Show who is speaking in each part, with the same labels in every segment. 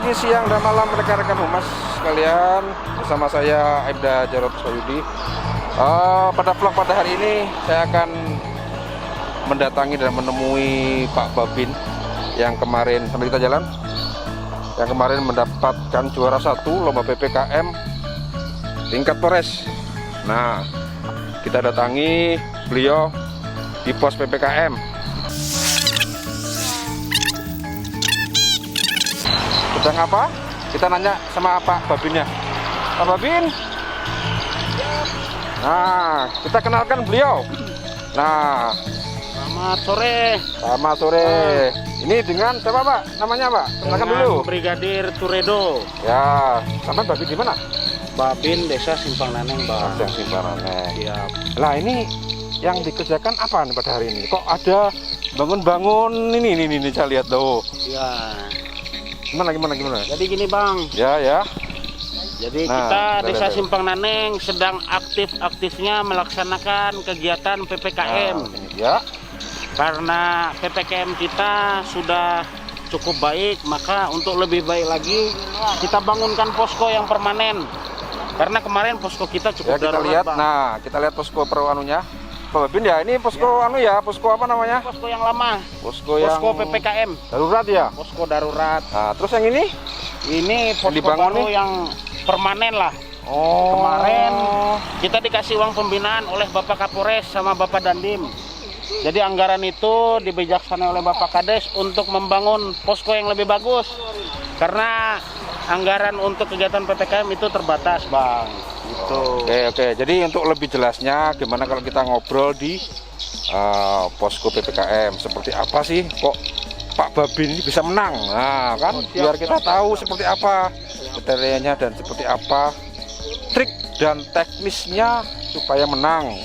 Speaker 1: pagi, siang, dan malam rekan-rekan humas sekalian. Bersama saya Aibda Jarod Soyudi. Pada vlog pada hari ini saya akan mendatangi dan menemui Pak Babin yang kemarin, sambil kita jalan, yang kemarin mendapatkan juara 1 lomba PPKM tingkat Polres. Nah, kita datangi beliau di pos PPKM. Sedang apa? Kita nanya sama Pak Babinnya. Pak Babin. Nah, kita kenalkan beliau. Nah,
Speaker 2: Selamat sore.
Speaker 1: selamat sore. Ini dengan siapa Pak? Namanya Pak? Kenalkan
Speaker 2: Dengan
Speaker 1: dulu.
Speaker 2: Brigadir Turedo.
Speaker 1: Ya, sampai Babin di mana?
Speaker 2: Babin Desa Simpang Naneng, Bang.
Speaker 1: Yang Simpanane.
Speaker 2: Siap.
Speaker 1: Lah ini yang dikerjakan apa nih pada hari ini? Kok ada bangun-bangun ini saya lihat tuh.
Speaker 2: Ya.
Speaker 1: Gimana?
Speaker 2: Jadi gini, Bang.
Speaker 1: Ya.
Speaker 2: Jadi
Speaker 1: Nah,
Speaker 2: kita Desa
Speaker 1: lihat.
Speaker 2: Simpang Naneng sedang aktif-aktifnya melaksanakan kegiatan PPKM.
Speaker 1: Nah, ya.
Speaker 2: Karena PPKM kita sudah cukup baik, maka untuk lebih baik lagi kita bangunkan posko yang permanen. Karena kemarin posko kita
Speaker 1: Ya,
Speaker 2: cukup
Speaker 1: kita
Speaker 2: darurat,
Speaker 1: lihat.
Speaker 2: Bang.
Speaker 1: Nah, kita lihat posko anunya. Pak Babin ya, ini posko posko apa namanya?
Speaker 2: Posko yang lama,
Speaker 1: Posko yang
Speaker 2: PPKM,
Speaker 1: darurat ya.
Speaker 2: posko darurat.
Speaker 1: Nah, terus yang ini?
Speaker 2: Ini posko
Speaker 1: dibangun
Speaker 2: baru
Speaker 1: nih?
Speaker 2: yang permanen lah.
Speaker 1: Oh.
Speaker 2: Kemarin kita dikasih uang pembinaan oleh Bapak Kapolres sama Bapak Dandim. Jadi anggaran itu dibijaksanai oleh Bapak Kades untuk membangun posko yang lebih bagus. Karena anggaran untuk kegiatan PPKM itu terbatas, Bang. Gitu.
Speaker 1: Oke. Jadi untuk lebih jelasnya, gimana kalau kita ngobrol di posko PPKM? Seperti apa sih kok Pak Babin ini bisa menang? Nah, kan biar kita tahu seperti apa kriterianya dan seperti apa trik dan teknisnya supaya menang.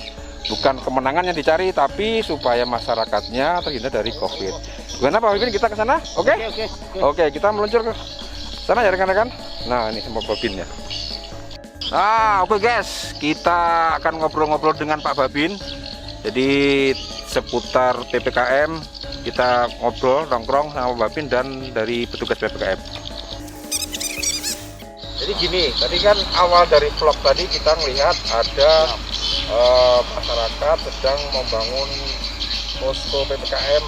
Speaker 1: Bukan kemenangan yang dicari, tapi supaya masyarakatnya terhindar dari COVID. Gimana Pak Babin, kita ke sana? Oke? Oke, kita meluncur ke sana ya rekan-rekan. Nah, ini sama Babin ya. Nah, oke guys, kita akan ngobrol-ngobrol dengan Pak Babin. Jadi seputar PPKM kita ngobrol, nongkrong sama Babin dan dari petugas PPKM. Jadi gini, tadi kan awal dari vlog tadi kita melihat ada masyarakat sedang membangun posko PPKM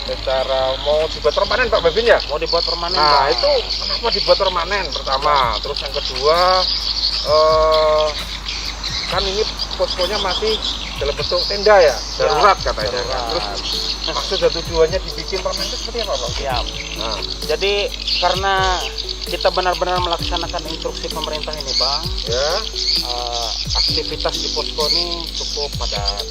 Speaker 1: secara mau dibuat permanen Pak Babin ya?
Speaker 2: Mau dibuat permanen,
Speaker 1: Nah,
Speaker 2: Bang.
Speaker 1: itu kenapa dibuat permanen pertama? Terus yang kedua, kan ini poskonya masih dalam bentuk tenda ya, darurat katanya.
Speaker 2: darurat.
Speaker 1: Terus maksud dan tujuannya dibikin permanen itu seperti apa Pak?
Speaker 2: Siap.
Speaker 1: Nah,
Speaker 2: Jadi karena kita benar-benar melaksanakan instruksi pemerintah ini, Bang,
Speaker 1: ya,
Speaker 2: aktivitas di posko ini cukup padat.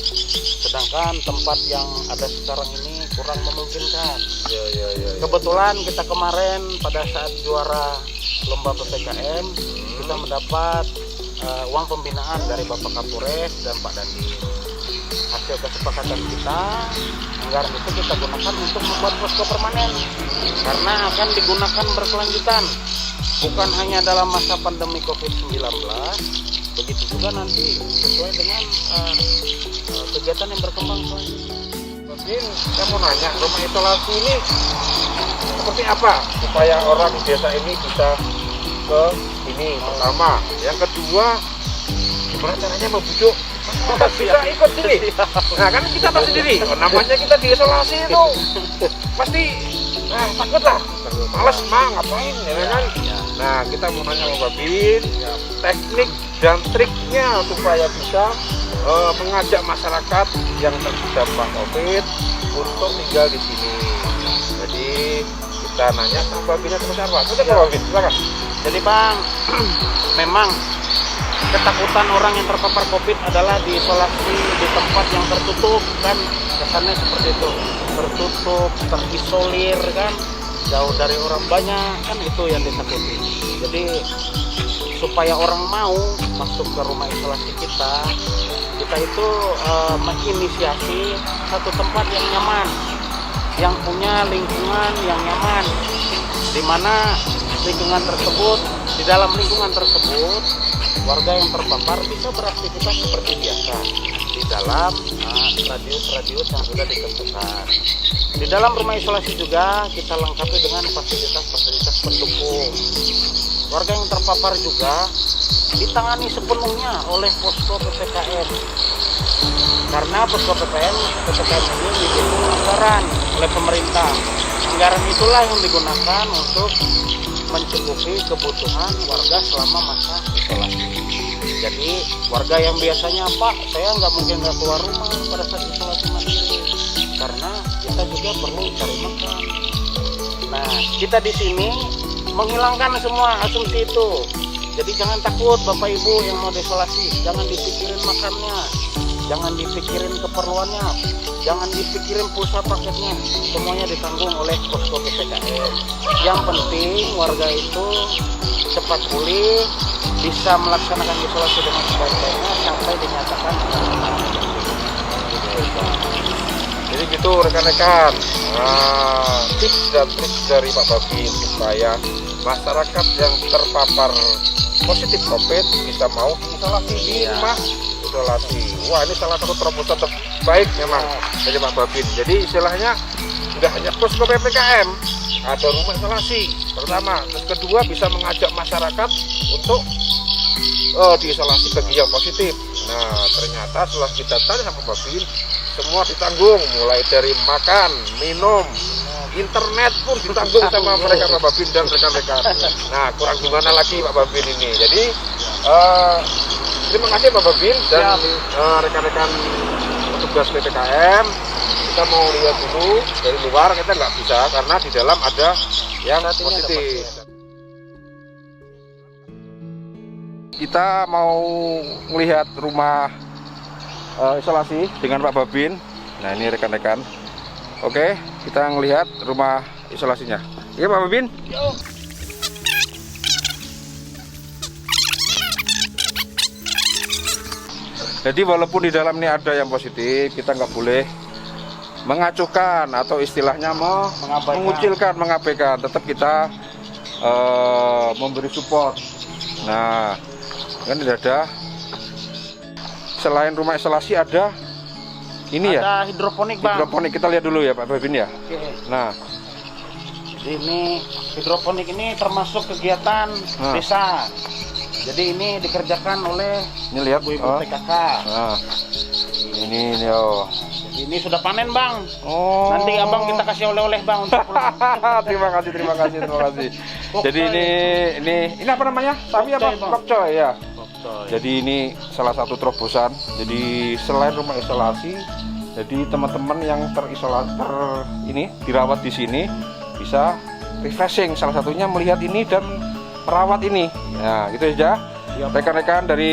Speaker 2: Sedangkan tempat yang ada sekarang ini kurang memungkinkan.
Speaker 1: ya.
Speaker 2: Kebetulan kita kemarin pada saat juara lomba PPKM kita mendapat uang pembinaan dari Bapak Kapolres dan Pak Dandim. Hasil kesepakatan kita, anggaran itu kita gunakan untuk membuat posko permanen karena akan digunakan berkelanjutan, bukan hanya dalam masa pandemi COVID-19, begitu juga nanti sesuai dengan kegiatan yang berkembang selanjutnya.
Speaker 1: Mungkin saya mau nanya, rumah isolasi ini seperti apa supaya orang di desa ini bisa ke ini pertama. Yang kedua, gimana caranya membujuk bisa ikut sini. Nah, kan kita tahu sendiri, namanya kita diisolasi itu pasti takut lah, males ngapain ya kan. Nah, kita mau nanya sama Babin teknik dan triknya supaya bisa mengajak masyarakat yang terdampak COVID untuk tinggal di sini. Jadi kita nanya sama Babinnya seperti apa. Oke Pak Babin, silakan.
Speaker 2: Jadi Bang, memang ketakutan orang yang terpapar COVID adalah diisolasi di tempat yang tertutup, kan kesannya seperti itu, tertutup, terisolir kan, jauh dari orang banyak, kan itu yang ditakuti. Jadi supaya orang mau masuk ke rumah isolasi kita itu menginisiasi satu tempat yang nyaman, yang punya lingkungan yang nyaman, di mana lingkungan tersebut, di dalam lingkungan tersebut warga yang terpapar bisa beraktivitas seperti biasa, tidak dalam radius yang sudah ditentukan. Di dalam rumah isolasi juga kita lengkapi dengan fasilitas-fasilitas pendukung. Warga yang terpapar juga ditangani sepenuhnya oleh posko PPKM. Karena posko PPKM ini didukung anggaran oleh pemerintah. Anggaran itulah yang digunakan untuk mencukupi kebutuhan warga selama masa isolasi. Jadi warga yang biasanya, Pak, saya nggak mungkin nggak keluar rumah pada saat isolasi mandiri, karena kita juga perlu cari makan. Nah, kita di sini menghilangkan semua asumsi itu. Jadi jangan takut Bapak Ibu yang mau diisolasi, jangan dipikirin makannya, jangan dipikirin keperluannya, jangan dipikirin pulsa paketnya, semuanya ditanggung oleh posko PPKM. Yang penting warga itu cepat pulih, bisa melaksanakan isolasi dengan sebaik-baiknya sampai dinyatakan.
Speaker 1: Jadi gitu rekan-rekan, tips dan trik dari Pak Babin supaya masyarakat yang terpapar positif COVID bisa mau isolasi di rumah isolasi. Wah, ini salah satu terobosan terbaik memang dari Pak Babin. Jadi istilahnya tidak hanya posko PPKM, ada rumah isolasi pertama, terus kedua bisa mengajak masyarakat untuk diisolasi bagi yang positif. Nah, ternyata setelah kita tanya sama Pak Babin, semua ditanggung, mulai dari makan, minum, internet pun ditanggung sama mereka Pak Babin dan rekan-rekan. Nah, kurang gimana lagi Pak Babin ini. Jadi terima kasih Pak Babin dan rekan-rekan petugas PPKM. Kita mau lihat dulu dari luar, kita nggak bisa karena di dalam ada yang positif. Kita mau melihat rumah isolasi dengan Pak Babin. Nah, ini rekan-rekan. Oke, kita ngelihat rumah isolasinya. Iya Pak Babin? Jadi walaupun di dalam ini ada yang positif, kita nggak boleh mengacuhkan atau istilahnya mengucilkan, mengabaikan. Tetap kita memberi support. Nah, kan tidak ada. Selain rumah isolasi ada ini
Speaker 2: ada hidroponik, Bang.
Speaker 1: Hidroponik, kita lihat dulu ya Pak Babin ya.
Speaker 2: Oke.
Speaker 1: Nah,
Speaker 2: ini hidroponik ini termasuk kegiatan desa. Jadi ini dikerjakan oleh
Speaker 1: ini lihat
Speaker 2: ibu-ibu PKK.
Speaker 1: Nah, ini oh.
Speaker 2: Ini sudah panen, Bang.
Speaker 1: Oh.
Speaker 2: Nanti Abang kita kasih oleh-oleh, Bang, untuk pulang.
Speaker 1: terima kasih. Jadi ini apa namanya? Sapi apa? Pokcoy ya. Jadi ini salah satu terobosan. Jadi selain rumah isolasi, jadi teman-teman yang ini dirawat di sini bisa refreshing. Salah satunya melihat ini dan merawat ini. Nah, gitu aja. Rekan-rekan dari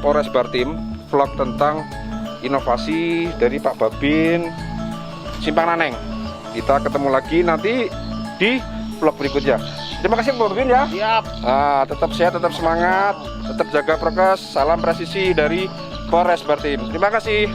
Speaker 1: Polres Bartim, vlog tentang inovasi dari Pak Babin Simpang Naneng. Kita ketemu lagi nanti di vlog berikutnya. Terima kasih Pak Babin ya.
Speaker 2: Siap.
Speaker 1: Nah, tetap sehat, tetap semangat, tetap jaga prokes. Salam presisi dari Polres Bartim. Terima kasih.